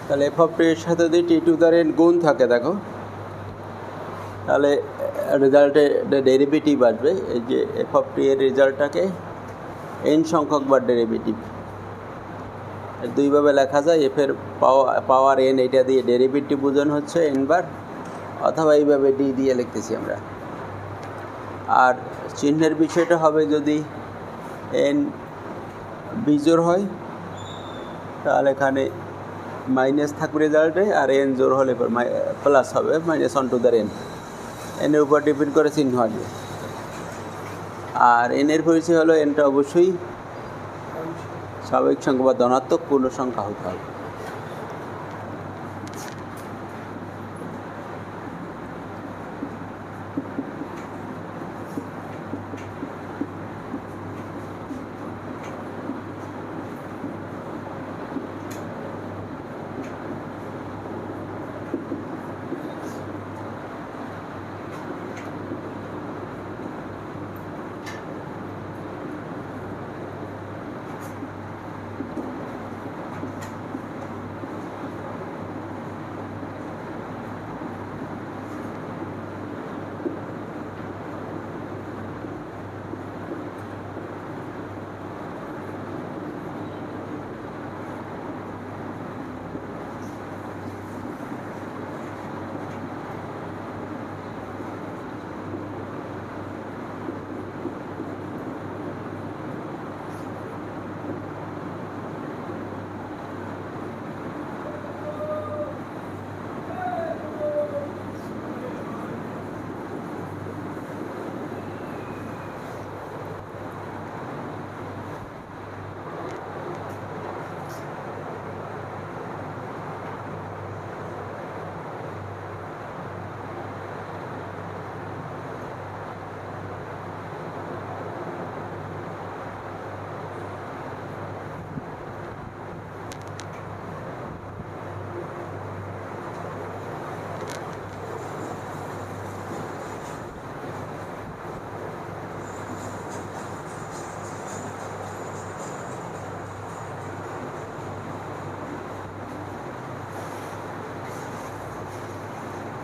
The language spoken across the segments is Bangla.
তাহলে এফ অফ টি এর সাথে যদি টি টু দ্য এন গুণ থাকে দেখো, তাহলে রেজাল্টে ডেরিভেটিভ আসবে। এই যে এফ অফ টি এর রেজাল্টটাকে এন সংখ্যক বার ডেরিভেটিভ দুইভাবে লেখা যায়। এফের পাওয়ার এন এটা দিয়ে ডেরিভেটিভ বোঝানো হচ্ছে এন বার, অথবা এইভাবে ডি দিয়ে লিখতেছি আমরা। আর চিহ্নের বিষয়টা হবে যদি এন বিজোড় হয় তাহলে এখানে মাইনাস থাকবে রেজাল্টে, আর এন জোড় হলে প্লাস হবে, minus on to the N. এনের উপর ডিপেন্ড করে চিহ্ন আসবে। আর এনের পরিচয় হলো এনটা অবশ্যই স্বাভাবিক সংখ্যা বা ধনাত্মক পূর্ণ সংখ্যা হতে হবে।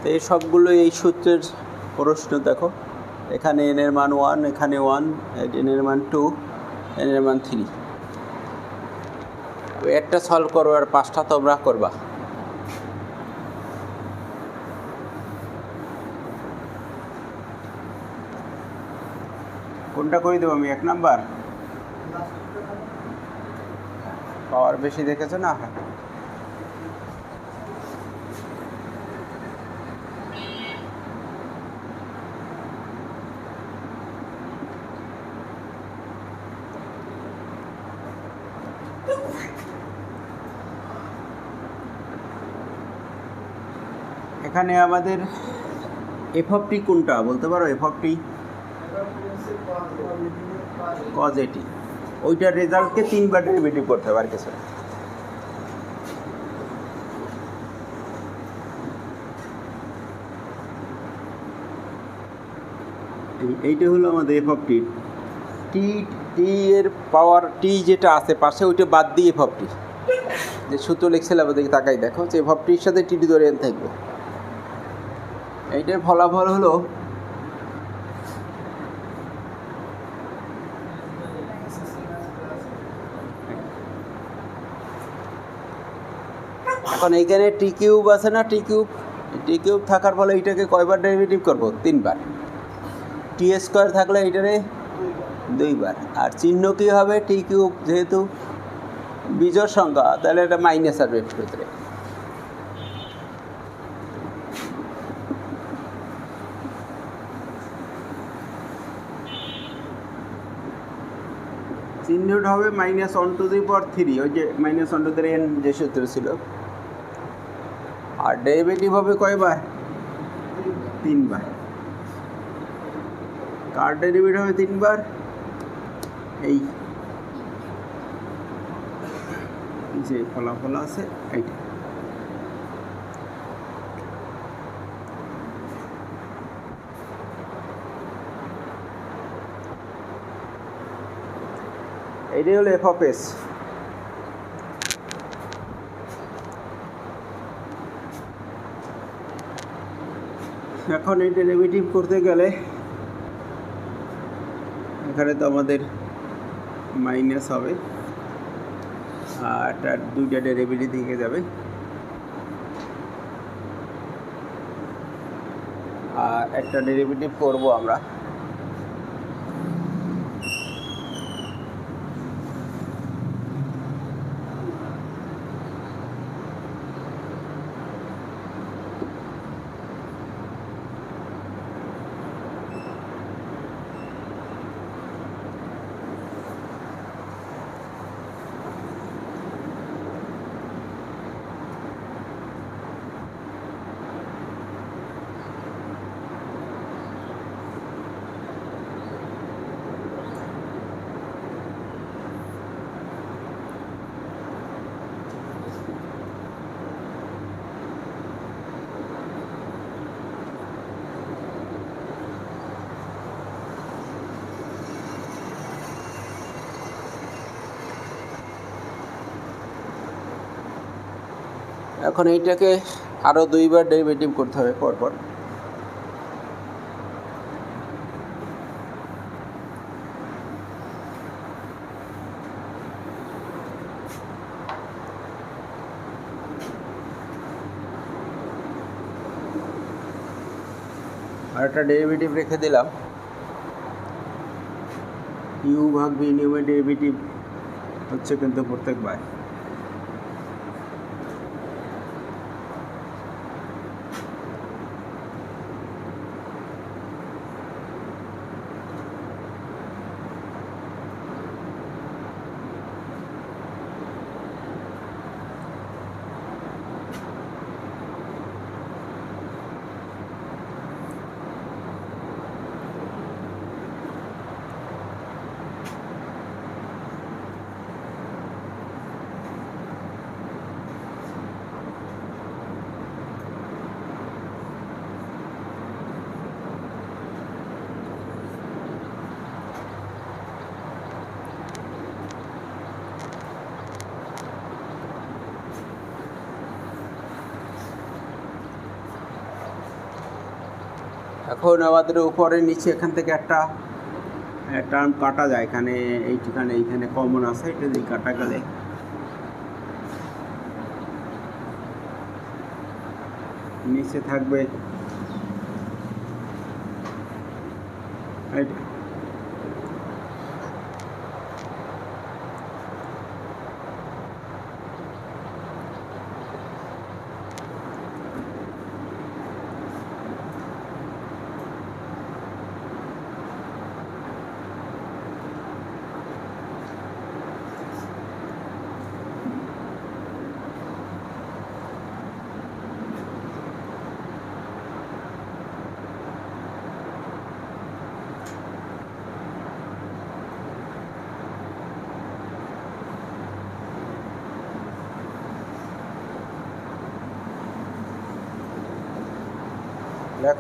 তো এই সবগুলো এই সূত্রের প্রশ্ন দেখো। এখানে এন এর মান 1, এখানে 1, এন এর মান 2, এন এর মান 3। ওই একটা সলভ করো আর 5টা তোমরা করবা। কোনটা করে দেবো আমি? 1 নাম্বার পাওয়ার বেশি দেখেছো না? এখানে আমাদের এফ অফ টি কোনটা বলতে পারো? এফ অফ টি কজ এটি, ওইটার রেজাল্টকে 3বার ডেরিভেটিভ করতে হবে, আর কিছু না। এইটা হলো আমাদের এফ অফ টি। টি টি এর পাওয়ার টি যেটা আছে পাশে ওইটা বাদ দিয়ে এফ অফ টি, যে সূত্র লিখছিলাম ওদিকে তাকাই দেখো, যে এফ অফ টির সাথে টি ধরে এন থাকবে। এইটার ফলাফল হলো এখন এইখানে টি কিউব আছে না, টি কিউব থাকার ফলে এইটাকে কয়বার ডেরিভেটিভ করব? 3বার। টি স্কোয়ার থাকলে এইটারে 2বার। আর চিহ্ন কি হবে? টি কিউব যেহেতু বিজোড় সংখ্যা, তাহলে এটা মাইনাস আসবে এর ভিতরে। চিহ্নটা হবে -1⁻³ ওই যে -1⁻n যে সূত্র ছিল। আর ডেরিভেটিভ হবে কয়বার? 3বার। কার ডেরিভেটিভ হবে 3বার? এই যে ফলাফল আছে এইটা। এটাই হলো এফ অফ এস। এখন এই ডেরিভেটিভ করতে গেলে এখানে তো আমাদের মাইনাস হবে, আর তার 2টা ডেরিভেটিভ থেকে যাবে, আর একটা ডেরিভেটিভ করব আমরা। এখন এইটাকে আরও 2বার ডেরিভেটিভ করতে হবে পরপর। আর একটা ডেরিভেটিভ রেখে দিলাম, ইউ ভাগ ভি নিয়মের ডেরিভেটিভ হচ্ছে কিন্তু প্রত্যেকবার। এখন আমাদের উপরে নিচে এখান থেকে একটা টার্ম কাটা যায়, এখানে এইখানে কমন আছে, এটা দিয়ে কাটা গেলে নিচে থাকবে এটা।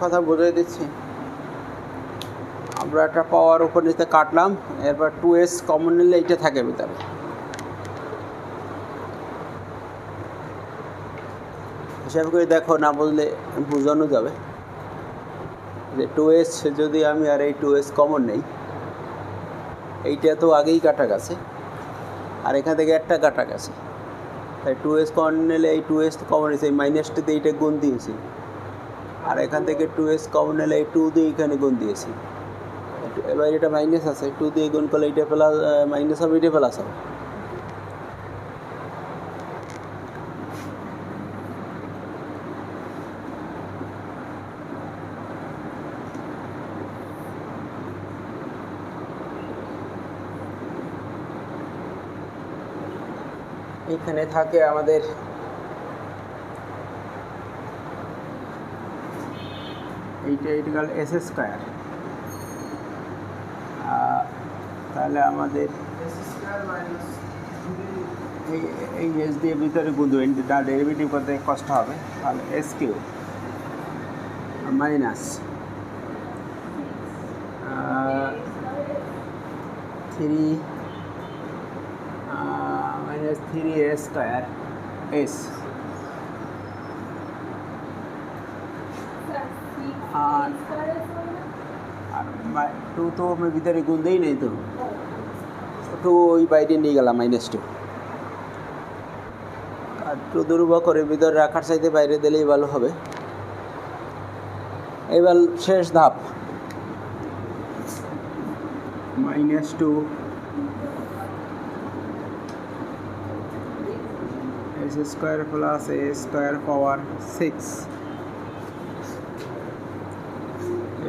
কথা বুঝিয়ে দিচ্ছি। আমরা একটা পাওয়ার উপর নিতে কাটলাম, এরপর 2s কমন নিলে এইটা থাকে ভিতরে। হিসাব করে দেখো, না বুঝলে বোঝানো যাবে যে 2s যদি আমি আর এই 2s কমন নেই, এইটা তো আগেই কাটা গেছে আর এখান থেকে একটা কাটা গেছে, তাই 2s কমন নিলে এই 2s কমন নিয়েছে, এই মাইনাসটিতে এইটা গুণ দিয়েছি, আর এখান থেকে 2s কমন নিলে এই 2 দিয়ে এখানে গুণ দিয়েছি। এবার এটা মাইনাস আছে, 2 দিয়ে গুণ করলে এটা প্লাস মাইনাস হবে, এটা প্লাস হবে। এখানে থাকে আমাদের এইটা ইকুয়াল এস স্কয়ার, তাহলে আমাদের এই এস দিয়ে ভিতরে গুণ দেবেন, তার ডেরিভেটিভ করতে কষ্ট হবে, তাহলে s cube minus 3 square s, আর 2 তো আমি ভিতরে গুণ দিই নাই, তো 2 ওই বাইরে নিয়ে গেলাম -2, আর 2 দুর্বল করে ভিতরে রাখার চাইতে বাইরে দিলেই ভালো হবে। এবার শেষ ধাপ, -2 s square plus a square power 6,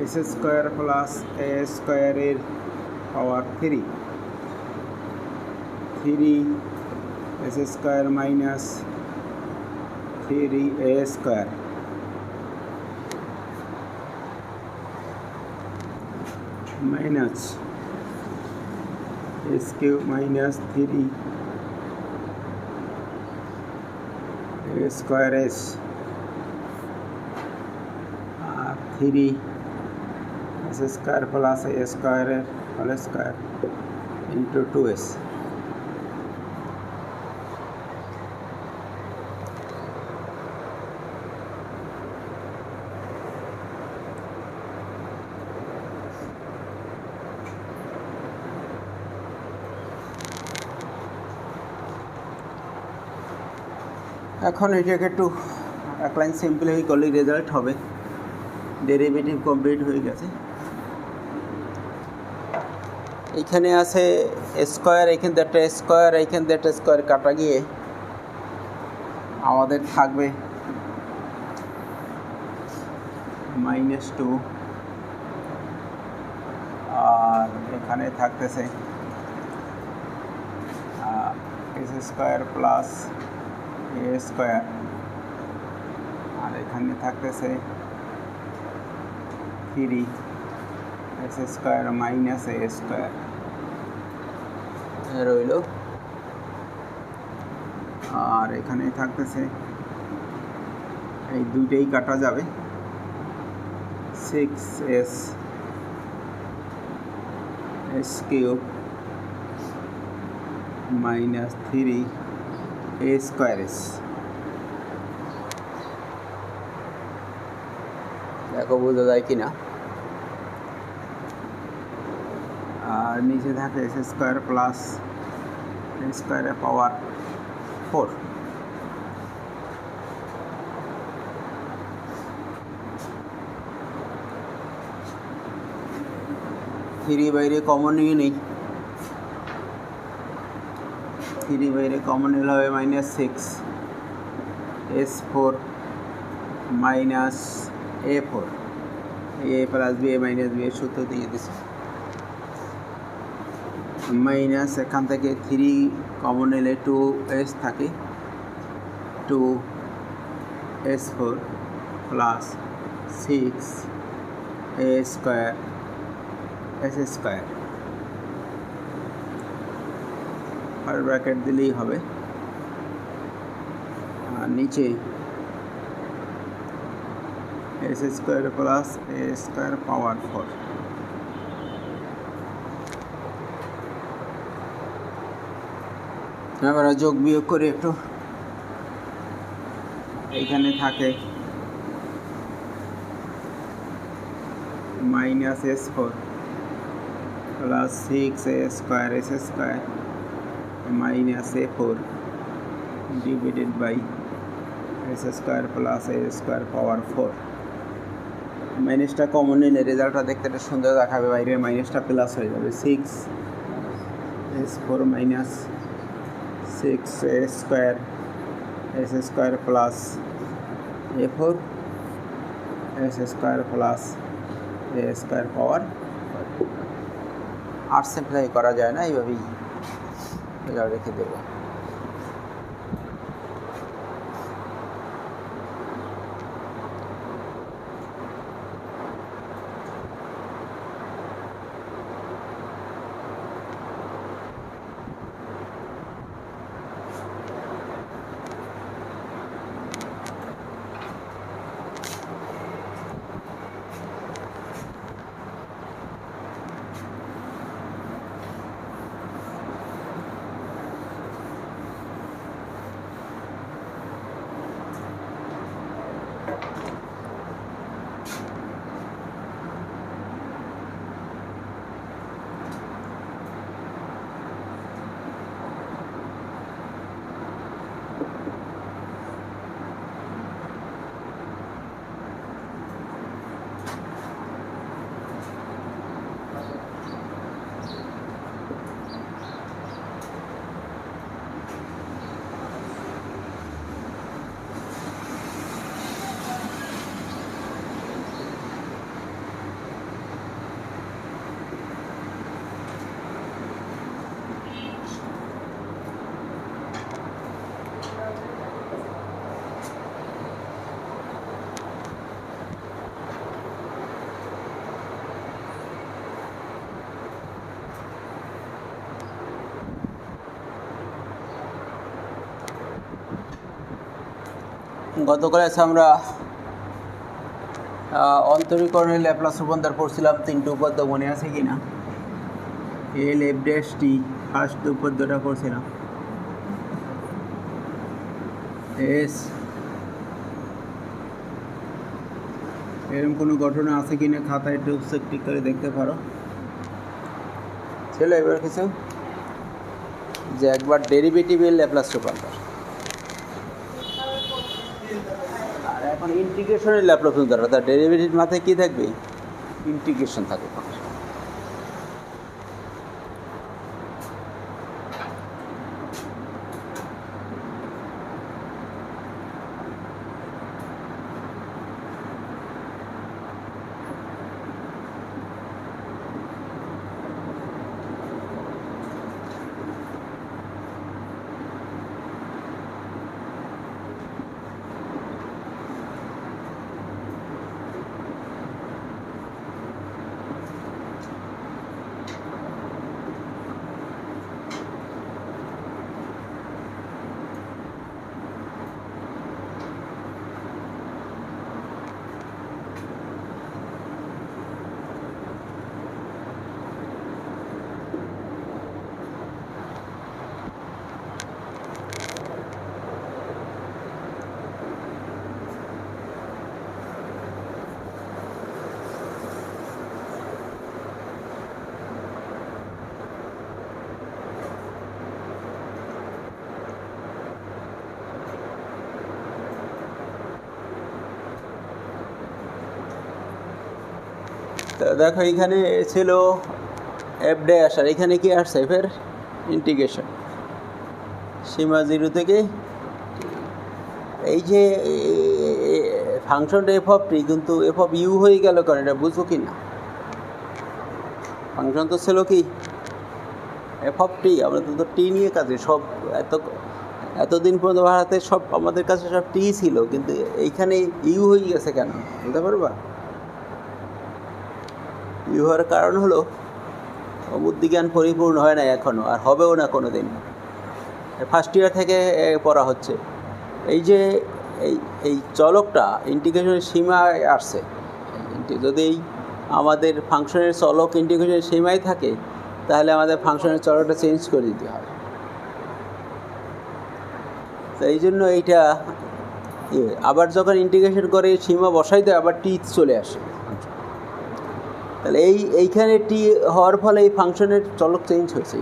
s square plus a স্কয়ারের power 3 s square minus 3 a square minus s cube minus 3 a square s, আর 3 এস স্কয়ার প্লাস এ স্কয়ারের হোল স্কয়ার ইন্টু 2s। এখন এটাকে একটু এক লাইন সিম্পলিফাই করলে রেজাল্ট হবে। ডেরিভেটিভ কমপ্লিট হয়ে গেছে। এইখানে আছে স্কয়ার, এইখান থেকে একটা স্কয়ার, এইখান থেকে একটা স্কয়ার কাটা গিয়ে আমাদের থাকবে -2, আর এখানে থাকতেছে s square plus a square, আর এখানে থাকতেছে 3 s square minus a square রইল, আর এখানে থাকতেছে এই দুইটাই কাটা যাবে 6s s cube minus 3 a square s. দেখো বোঝা যায় কি না। আর নিচে থাকে এস স্কয়ার প্লাস এ স্কয়ারের পাওয়ার 4। থ্রি বাইরে কমন নিয়ে নেই, থ্রি বাইরে কমন নিলে হবে -6 S4 minus A4, A plus b minus b এর সূত্র দিয়ে দিচ্ছে। মাইনাস এখান থেকে 3 কমন নিলে 2S থাকে, 2S4 plus 6A square S square, আর ব্র্যাকেট দিলেই হবে। আর নিচে S square plus A square power 4। আমরা যোগ বিয়োগ করে একটু, এইখানে থাকে -S4 plus 6A square S square minus A4 divided by S square plus A square power 4। মাইনাসটা কমন নিলে রেজাল্টটা দেখতে একটা সুন্দর দেখাবে, বাইরে মাইনাসটা প্লাস হয়ে যাবে। 6S4 minus 6A square S square plus A4 S square plus A square power. আর সিম্পলিফাই করা যায় না, এইভাবেই রেখে দেবো। গত ক্লাসে আমরা অন্তরীকরণের ল্যাপ্লাস রূপান্তর পড়ছিলাম। 3টি উপপাদ্য মনে আছে কি না? এল এফ ড্যাশ টি ফার্স্ট উপপাদ্যটা পড়ছিলাম। এস এরকম কোনো ঘটনা আছে কি না খাতায় একটু চেক করে দেখতে পারো। ছিল এবার কিছু যে একবার ডেরিভেটিভের ল্যাপ্লাস রূপান্তর, আর এখন ইন্টিগ্রেশনের ল্যাপ্লাস রূপান্তর, অর্থাৎ ডেরিভেটিভ মাথায় কী থাকবে? ইন্টিগ্রেশন থাকবে। দেখো এইখানে ছিল এফ ড্যাশ, আর এখানে কি আসছে এফের ইন্টিগ্রেশন সীমা 0 থেকে এই যে ফাংশনটা এফ অফ টি, কিন্তু এফ অফ ইউ হয়ে গেল কারণ এটা বুঝবো কি না? ফাংশন তো ছিল কি এফ অফ টি, আমরা তো টি নিয়ে কাজে সব এতদিন পর্যন্ত ভারতে সব আমাদের কাছে সব টি ছিল, কিন্তু এইখানে ইউ হয়ে গেছে কেন বলতে পারবা? ইউ হওয়ার কারণ হলো বুদ্ধিজ্ঞান পরিপূর্ণ হয় না এখনও, আর হবেও না কোনো দিন। ফার্স্ট ইয়ার থেকে পড়া হচ্ছে এই যে এই চলকটা ইন্টিগ্রেশনের সীমায় আসছে। যদি আমাদের ফাংশনের চলক ইন্টিগ্রেশনের সীমায় থাকে তাহলে আমাদের ফাংশনের চলকটা চেঞ্জ করে দিতে হয়। তো এই জন্য এইটা আবার যখন ইন্টিগ্রেশন করে সীমা বসাই দেয় আবার টি চলে আসে। তাহলে এইখানে টি হওয়ার ফলে এই ফাংশনের চলক চেঞ্জ হয়েছে।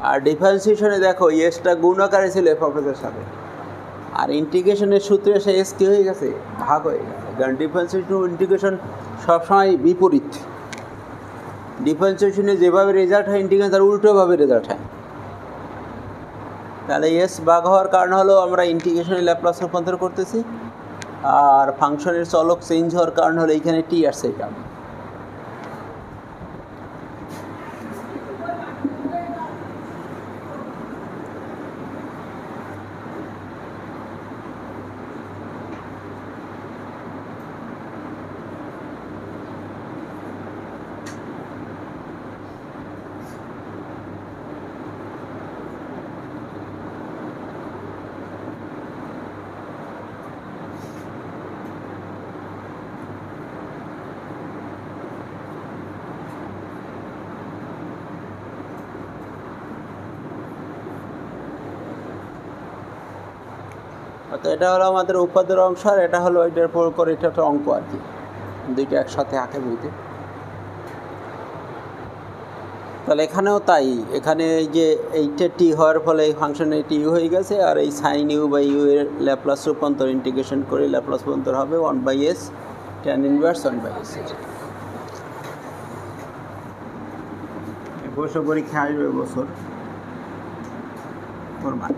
আর ডিফারেন্সিয়েশনে দেখো এসটা গুণ আকারে ছিল এফ অফ এর সাথে, আর ইন্টিগ্রেশনের সূত্রে সে এস কী হয়ে গেছে, ভাগ হয়ে গেছে। কারণ ডিফারেন্সিয়েশন ইন্টিগ্রেশন সবসময় বিপরীত। ডিফারেন্সিয়েশনে যেভাবে রেজাল্ট হয় ইন্টিগ্রেশন তার উল্টোভাবে রেজাল্ট হয়। তাহলে এস ভাগ হওয়ার কারণ হলো আমরা ইন্টিগ্রেশনের ল্যাপ্লাস রূপান্তর করতেছি, আর ফাংশনের চলক চেঞ্জ হওয়ার কারণ হলো এইখানে টি আসছে এটা। তো এটা হলো আমাদের উপাদ্যের অংশ, আর এটা হলো এটার পর করে এটা একটা অঙ্ক আর কি, দুইটা একসাথে আঁকে বইতে। তাহলে এখানেও তাই, এখানে এই যে এইটা টি হওয়ার ফলে এই ফাংশনে টি হয়ে গেছে, আর এই সাইন ইউ বাই ইউ এর ল্যাপ্লাস রূপান্তর ইন্টিগ্রেশন করে ল্যাপ্লাস রূপান্তর হবে 1/s tan ইনভার্স 1/s। বছর পরীক্ষা আসবে বছর করবা।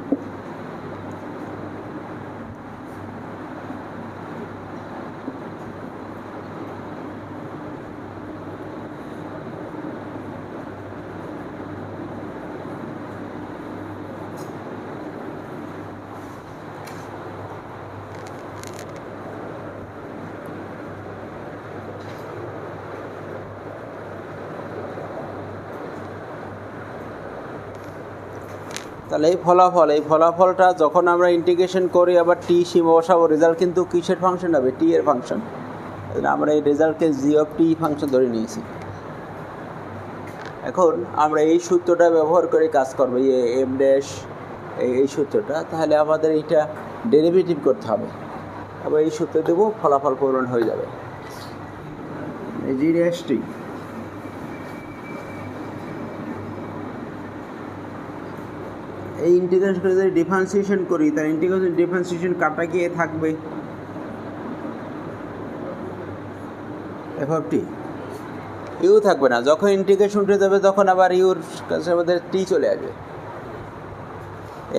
তাহলে এই ফলাফলটা যখন আমরা ইন্টিগ্রেশন করি আবার টি সীমা বসাবো, রেজাল্ট কিন্তু কিসের ফাংশন হবে, টি এর ফাংশন। আমরা এই রেজাল্টকে জি অফ টি ফাংশন ধরে নিয়েছি। এখন আমরা এই সূত্রটা ব্যবহার করে কাজ করবো, এম ড্যাশ এই সূত্রটা। তাহলে আমাদের এইটা ডেরিভেটিভ করতে হবে, আবার এই সূত্র দেবো, ফলাফল পূরণ হয়ে যাবে। জি ড্যাশ টি এই ইন্টিগ্রেশন করে যদি ডিফারেন্সিয়েশন করি, তার ইন্টিগ্রেশন ডিফারেন্সিয়েশন কাটা গিয়ে থাকবে এফ অফ টি, ইউ থাকবে না। যখন ইন্টিগ্রেশন উঠে যাবে তখন আবার ইউর কাছে আমাদের টি চলে আসবে।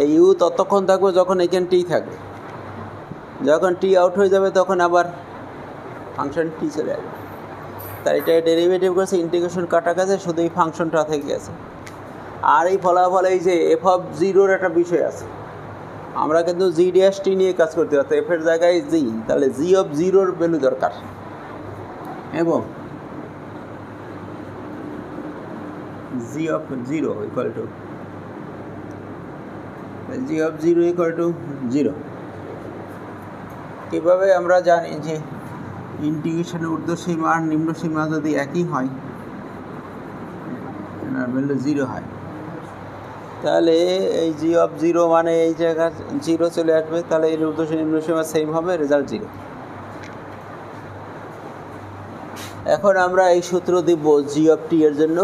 এই ইউ ততক্ষণ থাকবে যখন এখানে টি থাকবে, যখন টি আউট হয়ে যাবে তখন আবার ফাংশন টি চলে আসবে। তার এটা ডেরিভেটিভ করেছে, ইন্টিগ্রেশন কাটা গেছে, শুধু এই ফাংশনটা থেকে গেছে। আর এই ফলাফল এই যে এফ অফ জিরোর একটা বিষয় আছে, আমরা কিন্তু জি ড্যাশ টি নিয়ে কাজ করতে পারতাম, এফের জায়গায় জি, তাহলে জি অফ জিরোর ভ্যালু দরকার, এবং g of zero equal to g of zero equal to zero. কীভাবে আমরা জানি যে ইন্টিগ্রেশনের ঊর্ধ্বসীমা আর নিম্নসীমা যদি একই হয়, ভ্যালু জিরো হয়, তাহলে এই জি অফ জিরো মানে এই জায়গায় জিরো চলে আসবে, তাহলে এর ঊর্ধ্বসীমা নিম্নসীমা সেম হবে, রেজাল্ট জিরো। এখন আমরা এই সূত্র দিব জি অফ টি এর জন্য।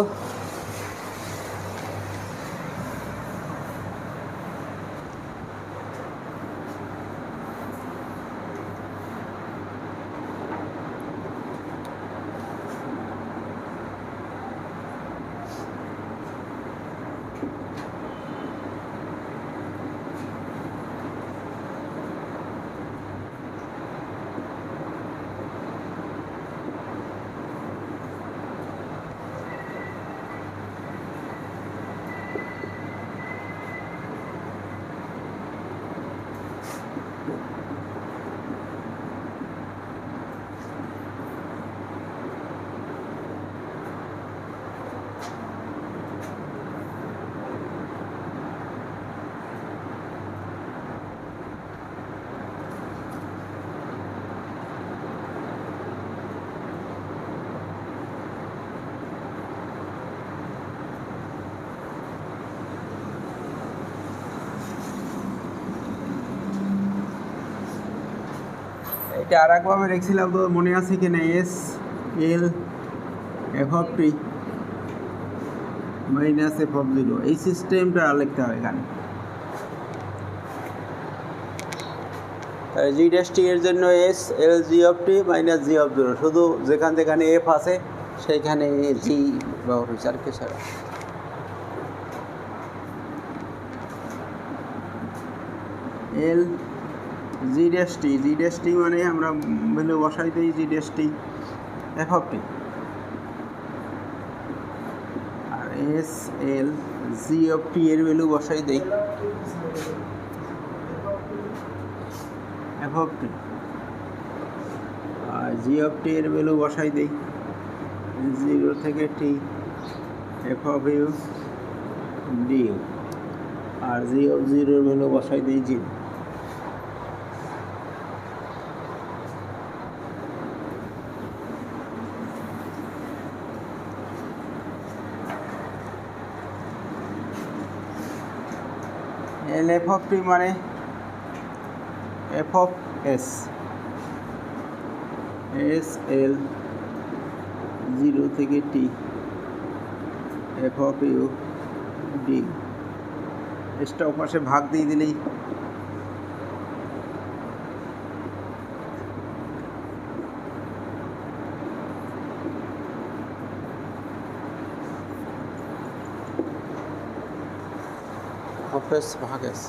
এটা আর একভাবে লিখছিলাম তো মনে আছে কি না, S L f of T minus F of zero, এই সিস্টেমটা লিখতে হবে এখানে। জি ড্যাশ টি এর জন্য S l g of T minus G of zero, শুধু যেখানে এফ আছে সেইখানে জি ব্যবহার হয়েছে আর কি ছাড়া। এল জি ড্যাশ টি মানে আমরা ভ্যালু বসাই দিই g dash t f of t, আর s l g of t এর ভ্যালু বসাই দিই এফ অফ টি, আর জি অফ টি এর ভ্যালু বসাই দিই 0 থেকে t f of u d u, আর জি অফ জিরোর ভ্যালু বসাই দিই 0। এল এফ অফ টি মানে f of s, s l 0 থেকে t f of u d, এসটা ওপাশে ভাগ দিয়ে দিলেই অফ এস ভাগ এস।